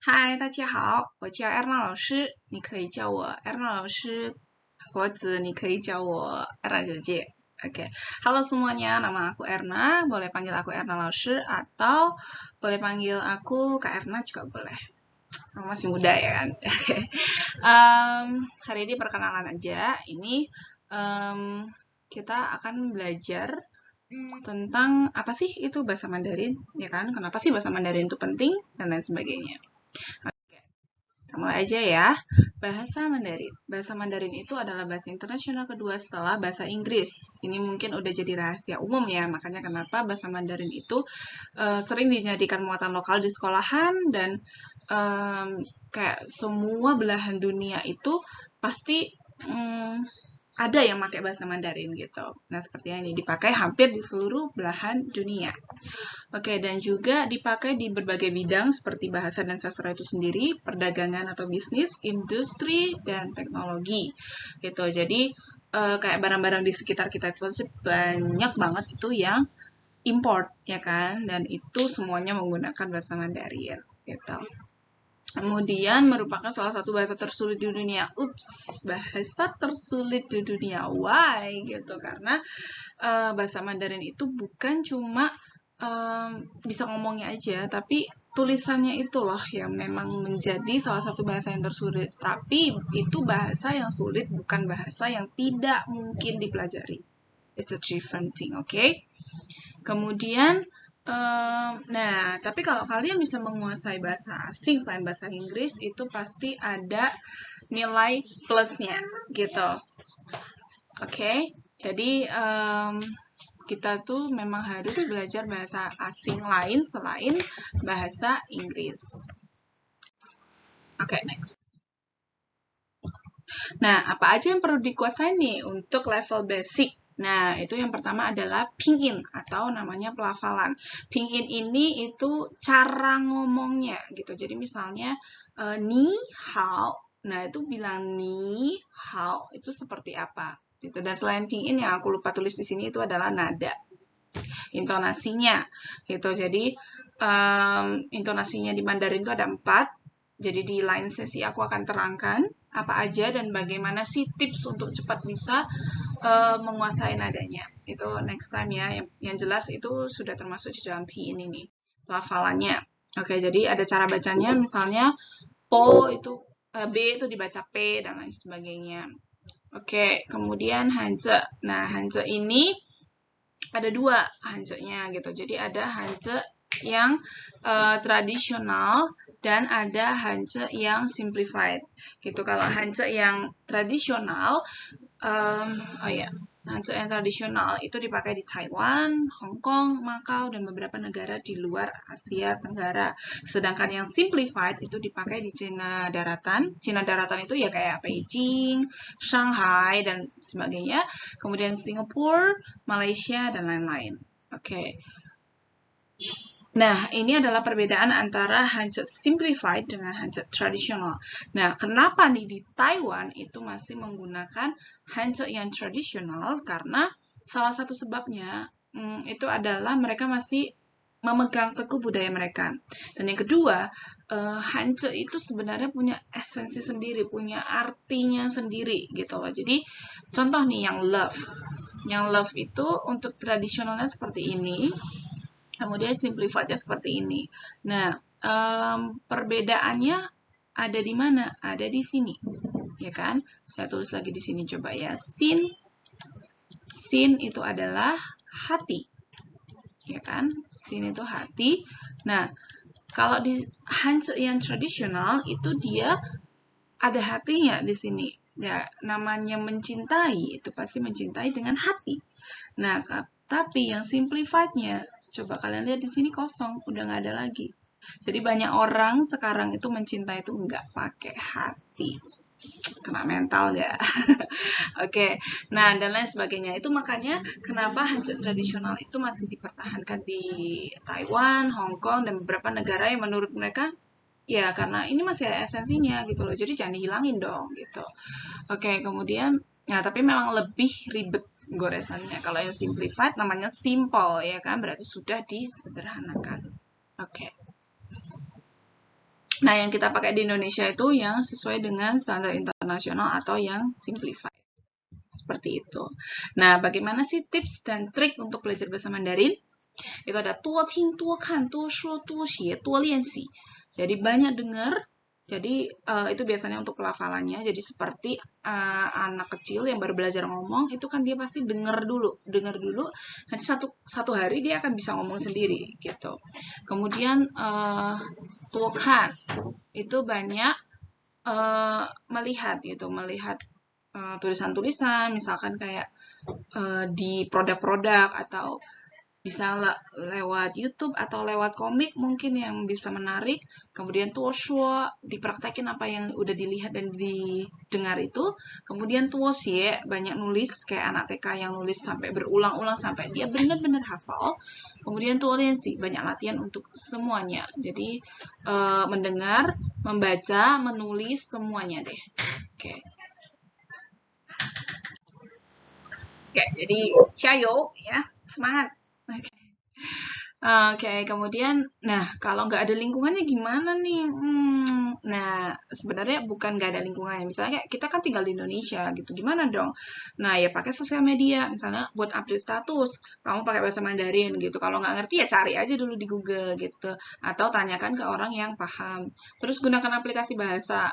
嗨，大家好，我叫艾娜老师，你可以叫我艾娜老师，或者你可以叫我艾娜姐姐. Oke, halo semuanya, nama aku Erna, boleh panggil aku Erna Lauscher atau boleh panggil aku Kak Erna juga boleh. Aku masih muda ya kan? Oke. Hari ini perkenalan aja. Ini kita akan belajar tentang apa sih itu bahasa Mandarin, ya kan? Kenapa sih bahasa Mandarin itu penting dan lain sebagainya. Kita mulai aja ya. Bahasa Mandarin. Bahasa Mandarin itu adalah bahasa internasional kedua setelah bahasa Inggris. Ini mungkin udah jadi rahasia umum ya, makanya kenapa bahasa Mandarin itu sering dijadikan muatan lokal di sekolahan dan kayak semua belahan dunia itu pasti ada yang pakai bahasa Mandarin gitu. Nah, seperti ini dipakai hampir di seluruh belahan dunia. Oke, dan juga dipakai di berbagai bidang seperti bahasa dan sastra itu sendiri, perdagangan atau bisnis, industri, dan teknologi. Gitu. Jadi, kayak barang-barang di sekitar kita itu banyak banget itu yang import, ya kan? Dan itu semuanya menggunakan bahasa Mandarin. Gitu. Kemudian merupakan salah satu bahasa tersulit di dunia. Ups, bahasa tersulit di dunia. Why? Gitu. Karena bahasa Mandarin itu bukan cuma bisa ngomongnya aja, tapi tulisannya itu loh yang memang menjadi salah satu bahasa yang tersulit. Tapi itu bahasa yang sulit, bukan bahasa yang tidak mungkin dipelajari. It's a different thing, oke? Okay? Kemudian, nah, tapi kalau kalian bisa menguasai bahasa asing selain bahasa Inggris, itu pasti ada nilai plusnya, gitu. Oke, okay? Jadi kita tuh memang harus belajar bahasa asing lain selain bahasa Inggris. Oke, okay, next. Nah, apa aja yang perlu dikuasai nih untuk level basic? Nah, itu yang pertama adalah pinyin atau namanya pelafalan. Pinyin ini itu cara ngomongnya gitu. Jadi misalnya ni hao, nah itu bilang ni hao itu seperti apa gitu. Dan selain pinyin yang aku lupa tulis di sini itu adalah nada, intonasinya gitu. Jadi intonasinya di Mandarin itu ada 4. Jadi di lain sesi aku akan terangkan apa aja dan bagaimana sih tips untuk cepat bisa menguasai nadanya. Itu next time ya. Yang jelas itu sudah termasuk di dalam pinyin ini pelafalannya. Oke, jadi ada cara bacanya, misalnya po itu B itu dibaca P dan lain sebagainya. Oke, kemudian Hanje. Nah, Hanje ini ada 2 Hanje-nya gitu. Jadi ada Hanje yang tradisional dan ada Hanje yang simplified gitu. Kalau Hanje yang tradisional, Hanje yang tradisional itu dipakai di Taiwan, Hong Kong, Macau, dan beberapa negara di luar Asia Tenggara. Sedangkan yang simplified itu dipakai di Cina Daratan. Cina Daratan itu ya kayak Beijing, Shanghai, dan sebagainya. Kemudian Singapura, Malaysia, dan lain-lain. Oke. Nah, ini adalah perbedaan antara Hanje simplified dengan Hanje tradisional. Nah, kenapa nih di Taiwan itu masih menggunakan Hanje yang tradisional? Karena salah satu sebabnya itu adalah mereka masih memegang teguh budaya mereka. Dan yang kedua, Hanje itu sebenarnya punya esensi sendiri, punya artinya sendiri gitu loh. Jadi, contoh nih yang love. Yang love itu untuk tradisionalnya seperti ini. Kemudian simplified-nya seperti ini. Nah, perbedaannya ada di mana? Ada di sini. Ya kan? Saya tulis lagi di sini coba ya. Sin. Sin itu adalah hati. Ya kan? Sin itu hati. Nah, kalau di Hanje yang tradisional itu dia ada hatinya di sini. Ya, namanya mencintai itu pasti mencintai dengan hati. Nah, tapi yang simplified-nya, coba kalian lihat di sini kosong, udah nggak ada lagi. Jadi banyak orang sekarang itu mencintai itu nggak pakai hati. Kena mental nggak? Oke, nah dan lain sebagainya. Itu makanya kenapa Hanje tradisional itu masih dipertahankan di Taiwan, Hong Kong, dan beberapa negara yang menurut mereka ya karena ini masih ada esensinya gitu loh. Jadi jangan dihilangin dong gitu. Oke, kemudian ya tapi memang lebih ribet goresannya. Kalau yang simplified namanya simple ya kan, berarti sudah disederhanakan. Oke. Nah, yang kita pakai di Indonesia itu yang sesuai dengan standar internasional atau yang simplified. Seperti itu. Nah, bagaimana sih tips dan trik untuk belajar bahasa Mandarin? Itu ada 多听多看多说多写多练习. Jadi banyak dengar. Jadi itu biasanya untuk pelafalannya. Jadi seperti anak kecil yang baru belajar ngomong, itu kan dia pasti dengar dulu. Nanti satu hari dia akan bisa ngomong sendiri gitu. Kemudian 多看 itu banyak melihat gitu, melihat tulisan-tulisan, misalkan kayak di produk-produk atau bisa lewat YouTube atau lewat komik mungkin yang bisa menarik. Kemudian tuoshuo, dipraktekin apa yang udah dilihat dan didengar itu. Kemudian tuosie, banyak nulis kayak anak TK yang nulis sampai berulang-ulang sampai dia benar-benar hafal. Kemudian tuoliansi, banyak latihan untuk semuanya. Jadi mendengar, membaca, menulis semuanya deh. Oke. Oke, jadi cayo ya, semangat. Oke, kemudian, nah kalau nggak ada lingkungannya gimana nih? Nah, sebenarnya bukan nggak ada lingkungannya. Misalnya kayak kita kan tinggal di Indonesia gitu, gimana dong? Nah, ya pakai sosial media. Misalnya buat update status, kamu pakai bahasa Mandarin gitu. Kalau nggak ngerti ya cari aja dulu di Google gitu. Atau tanyakan ke orang yang paham. Terus gunakan aplikasi bahasa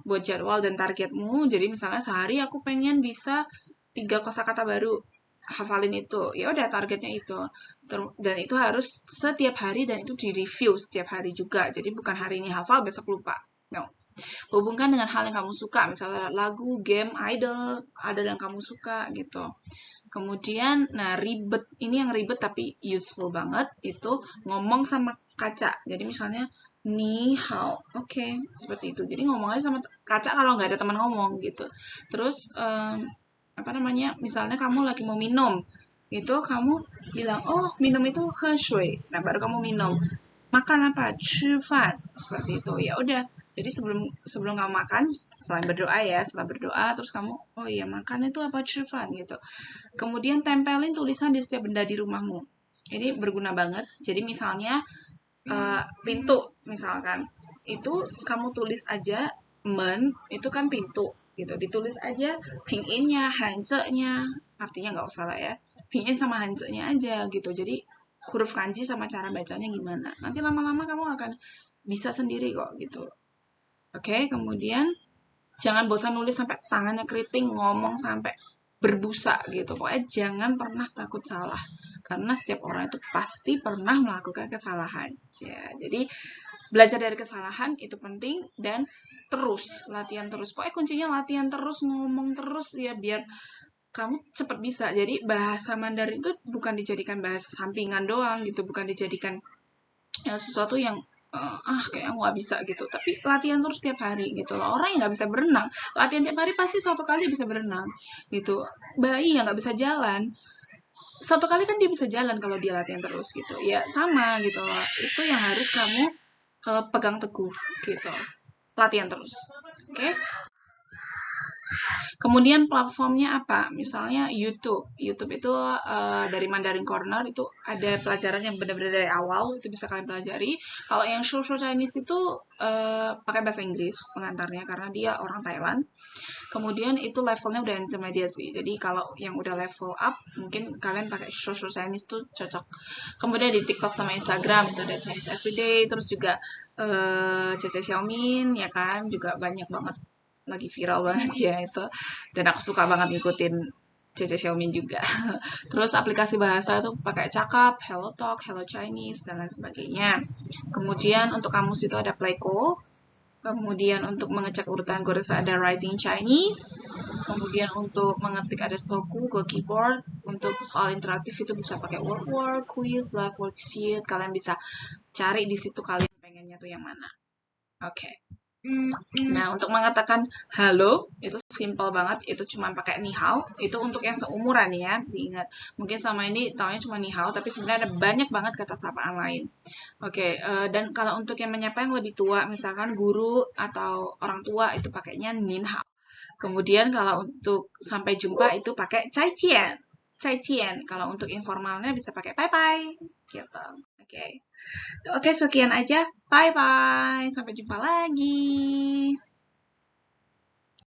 buat jadwal dan targetmu. Jadi misalnya sehari aku pengen bisa 3 kosakata baru. Hafalin itu, ya udah targetnya itu, dan itu harus setiap hari dan itu di-review setiap hari juga. Jadi bukan hari ini hafal besok lupa, no. Hubungkan dengan hal yang kamu suka, misalnya lagu, game, idol yang kamu suka gitu. Kemudian, nah ini yang ribet tapi useful banget, itu ngomong sama kaca. Jadi misalnya ni hao, oke, seperti itu. Jadi ngomong aja sama kaca kalau nggak ada teman ngomong gitu. Terus misalnya kamu lagi mau minum, itu kamu bilang, oh minum itu he shui, nah baru kamu minum. Makan apa? 吃饭, seperti itu. Ya udah. Jadi sebelum kamu makan, setelah berdoa terus kamu, oh iya makan itu apa? 吃饭 gitu. Kemudian tempelin tulisan di setiap benda di rumahmu. Ini berguna banget. Jadi misalnya pintu, misalkan itu kamu tulis aja men, itu kan pintu gitu, ditulis aja pinginnya, hanze-nya, artinya nggak usah lah ya, pingin sama hanze-nya aja gitu. Jadi huruf kanji sama cara bacanya gimana, nanti lama-lama kamu akan bisa sendiri kok gitu. Oke, kemudian jangan bosan nulis sampai tangannya keriting, ngomong sampai berbusa gitu. Pokoknya jangan pernah takut salah, karena setiap orang itu pasti pernah melakukan kesalahan ya. Jadi belajar dari kesalahan itu penting, dan terus latihan terus. Pokoknya kuncinya latihan terus, ngomong terus ya, biar kamu cepat bisa. Jadi bahasa Mandarin itu bukan dijadikan bahasa sampingan doang gitu, bukan dijadikan sesuatu yang kayak nggak bisa gitu, tapi latihan terus tiap hari gitu loh. Orang yang nggak bisa berenang, latihan tiap hari pasti suatu kali bisa berenang gitu. Bayi yang nggak bisa jalan, satu kali kan dia bisa jalan kalau dia latihan terus gitu ya. Sama gitu loh, itu yang harus kamu pegang teguh gitu, latihan terus. Oke. Kemudian platformnya apa? Misalnya YouTube. YouTube itu dari Mandarin Corner itu ada pelajaran yang benar-benar dari awal, itu bisa kalian pelajari. Kalau yang Social Chinese itu pakai bahasa Inggris pengantarnya karena dia orang Thailand. Kemudian itu levelnya udah intermediate sih. Jadi kalau yang udah level up, mungkin kalian pakai Social Chinese tuh cocok. Kemudian di TikTok sama Instagram itu ada Chinese Everyday, terus juga Cece Xiaomin ya kan, juga banyak banget, lagi viral banget ya itu. Dan aku suka banget ngikutin Cece Xiaomin juga. Terus aplikasi bahasa tuh pakai Cakap, Hello Talk, Hello Chinese, dan lain sebagainya. Kemudian untuk kamus itu ada Playko. Kemudian untuk mengecek urutan gores ada Writing Chinese. Kemudian untuk mengetik ada Soku, Go Keyboard. Untuk soal interaktif itu bisa pakai Word, Quiz, Live Worksheet. Kalian bisa cari di situ kalian pengennya tuh yang mana. Oke. Nah, untuk mengatakan halo itu simple banget, itu cuma pakai ni hao. Itu untuk yang seumuran ya, diingat. Mungkin sama ini taunya cuma ni hao, tapi sebenarnya ada banyak banget kata sapaan lain. Oke, dan kalau untuk yang menyapa yang lebih tua, misalkan guru atau orang tua, itu pakainya nin hao. Kemudian kalau untuk sampai jumpa itu pakai cai jian. 再见. Kalau untuk informalnya bisa pakai bye-bye gitu. Oke. Oke, sekian aja. Bye-bye. Sampai jumpa lagi.